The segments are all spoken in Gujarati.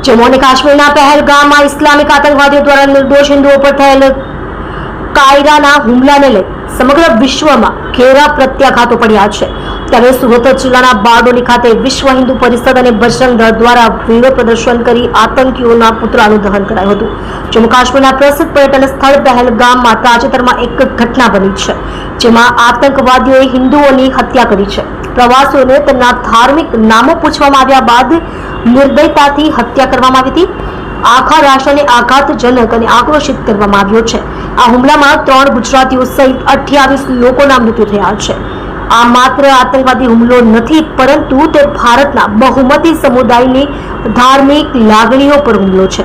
जम्मू અને કાશ્મીરના પહેલગામમાં ઇસ્લામિક આતંકવાદીઓ દ્વારા નિર્દોષ હિન્દુઓ પર થયેલ કાયરાના હુમલાને લઈ સમગ્ર વિશ્વમાં ઘેરા પ્રત્યાઘાતો પડ્યા છે। ત્યારે સુરત જિલ્લાના બારડોલી ખાતે વિશ્વ હિન્દુ પરિષદ અને બજરંગ દળ દ્વારા વિરોધ પ્રદર્શન કરી આતંકીઓના પુતળાનું દહન કરાયું હતું। જમ્મુ કાશ્મીરના પ્રસિદ્ધ પર્યટન સ્થળ પહેલગામમાં તાજેતરમાં એક ઘટના બની છે, જેમાં આતંકવાદીઓએ હિન્દુઓની હત્યા કરી છે। પ્રવાસીઓને તેમના ધાર્મિક નામો પૂછવામાં આવ્યા બાદ નિર્દયતાથી હત્યા કરવામાં આવી હતી। આખા રાષ્ટ્રને આઘાતજનક અને આક્રોશિત કરવામાં આવ્યો છે। આ હુમલામાં 3 ગુજરાતીઓ સહિત 28 લોકોના મૃત્યુ થયા છે। આ માત્ર આતંકવાદી હુમલો નથી, પરંતુ તે ભારતના બહુમતી સમુદાયની ધાર્મિક લાગણીઓ પર હુમલો છે,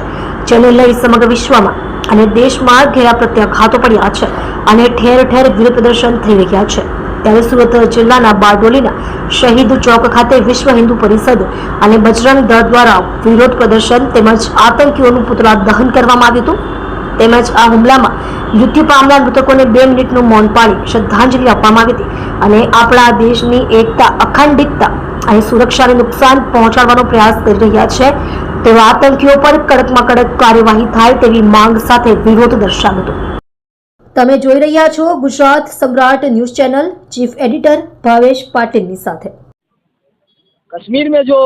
જેને લઈ સમગ્ર વિશ્વમાં અને દેશમાં ઘેરા પ્રત્યાઘાતો પડ્યા છે અને ઠેર ઠેર વિરોધ પ્રદર્શન થઈ રહ્યા છે। ત્યારે સુરત જિલ્લાના બારડોલીના શહીદ ચોક ખાતે વિશ્વ હિન્દુ પરિષદ અને બજરંગ દળ દ્વારા વિરોધ પ્રદર્શન તેમજ આતંકીઓનું પુતળા દહન કરવામાં આવ્યું હતું। તેમજ આ હુમલામાં મૃત્યુ પામનાર મૃતકોને 2 મિનિટનું મૌન પાળી શ્રદ્ધાંજલિ આપવામાં આવી હતી અને આપણા દેશની એકતા, અખંડિતતા અને સુરક્ષાને નુકસાન પહોંચાડવાનો પ્રયાસ કરી રહ્યા છે તેવા આતંકીઓ પર કડકમાં કડક કાર્યવાહી થાય તેવી માંગ સાથે વિરોધ દર્શાવ્યો હતો। તમે જોઈ રહ્યા છો ગુજરાત सम्राट news channel, chief editor Bhavesh Patil ની સાથે। कश्मीर में जो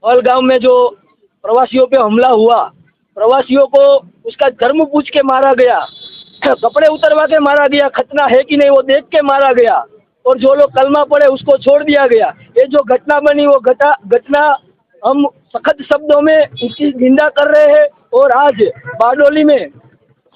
पहलगाम में जो प्रवासियों पे हमला हुआ, प्रवासियों को उसका धर्म पूछ के मारा गया, कपड़े उतरवा के मारा गया, खतना है कि नहीं वो देख के मारा गया, और जो लोग कलमा पड़े उसको छोड़ दिया गया। ये जो घटना बनी वो घटना हम सख्त शब्दों में इसकी निंदा कर रहे हैं। और आज बारडोली में,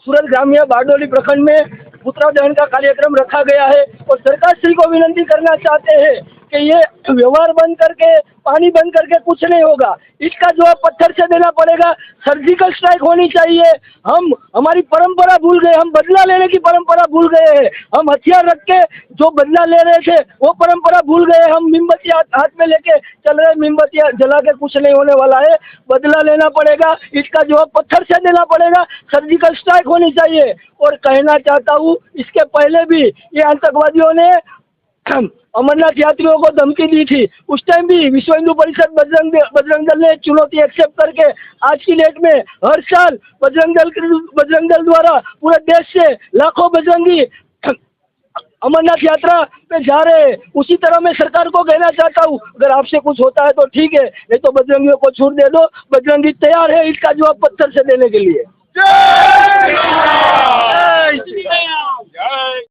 सूरत ग्राम्य बारडोली प्रखंड में पुतला दहन का कार्यक्रम रखा गया है और सरकार श्री को विनती करना चाहते हैं कि ये व्यवहार बंद करके, पानी बंद करके कुछ नहीं होगा। इसका जवाब पत्थर से देना पड़ेगा, सर्जिकल स्ट्राइक होनी चाहिए। हम हमारी परंपरा भूल गए, हम बदला लेने की परंपरा भूल गए हैं। हम हथियार रख के जो बदला ले रहे थे वो परंपरा भूल गए। हम मोमबत्ती हाथ में लेके चल रहे, मोमबत्ती जला के कुछ नहीं होने वाला है। बदला लेना पड़ेगा, इसका जवाब पत्थर से देना पड़ेगा, सर्जिकल स्ट्राइक होनी चाहिए। और कहना चाहता हूँ, इसके पहले भी ये आतंकवादियों ने अमरनाथ यात्रियों को धमकी दी थी। उस टाइम भी विश्व हिंदू परिषद बजरंग दल ने चुनौती एक्सेप्ट करके आज की डेट में हर साल बजरंग दल द्वारा पूरे देश से लाखों बजरंगी अमरनाथ यात्रा पे जा रहे हैं। उसी तरह मैं सरकार को कहना चाहता हूँ, अगर आपसे कुछ होता है तो ठीक है, नहीं तो बजरंगियों को छूट दे दो। बजरंगी तैयार है इसका जवाब पत्थर से देने के लिए।